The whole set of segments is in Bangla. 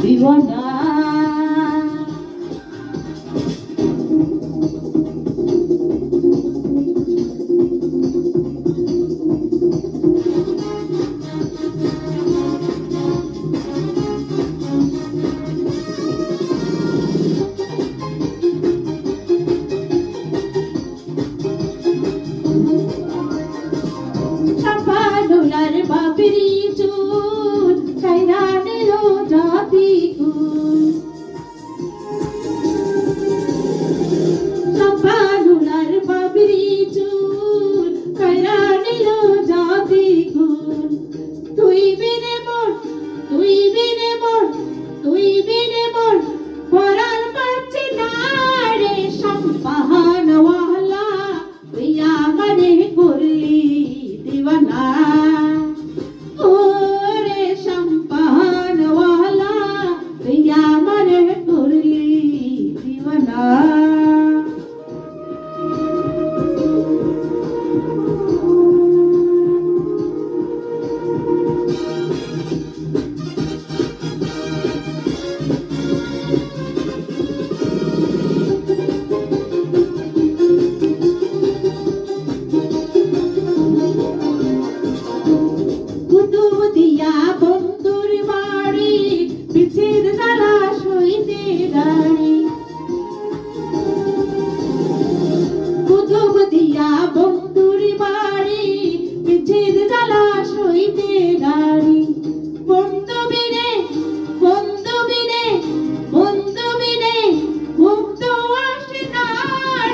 দিওয়ানা। ছাপানোলার বাপেরি চুল চাইরা নিল জাতি কুল। ছাপানোলার বাপেরি চুল চাইরা নিল জাতি কুল। তুই বিনে মোর, তুই বিনে মোর, তুই বিনে মোর পরাণ পাচ্ছি না রে সম্পাহানওয়ালা, তুই আমারে করলি দিওয়ানা। ওরে সম্পাহানওয়ালা, তুই আমারে করলি দিওয়ানা। কুতুব দিয়া বন্ধুর বাড়ি, পিছের জ্বালা সইতে নারী। কুতুব দিয়া বন্ধুর বাড়ি, পিছের জ্বালা সইতে নারী। বন্ধু বিনে, বন্ধু বিনে, বন্ধু বিনে মুক্ত আসে না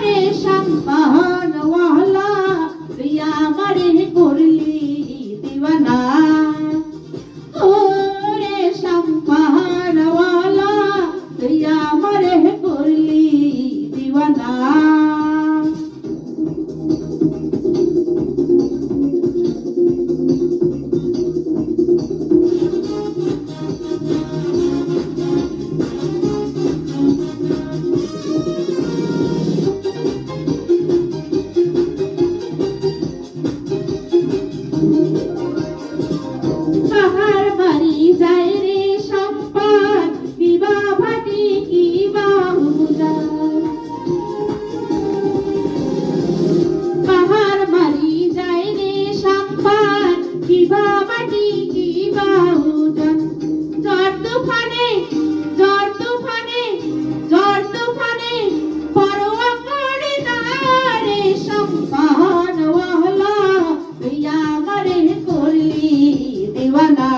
রে সম্পাহানওয়ালা, তুই আমারে করলি দিওয়ানা। ওরে সম্পাহানওয়ালা, তুই আমারে করলি দিওয়ানা। কাহার বাড়ি যায় রে সম্পাদ, কিবা ভাটি কিবা উজান। কাহার বাড়ি যায় রে সম্পাদ, কিবা ভাটি কিবা উজান। ঝড় তুফানে, ঝড় তুফানে, ঝড় তুফানে পরোয়া করে না রে সম্পাহানওয়ালা, তুই আমারে করলি দিওয়ানা।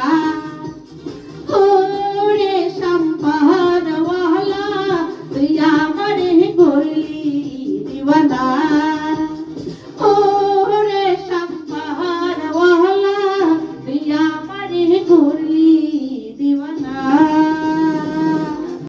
ওরে সম্পাহানওয়ালা, তুই আমারে করলি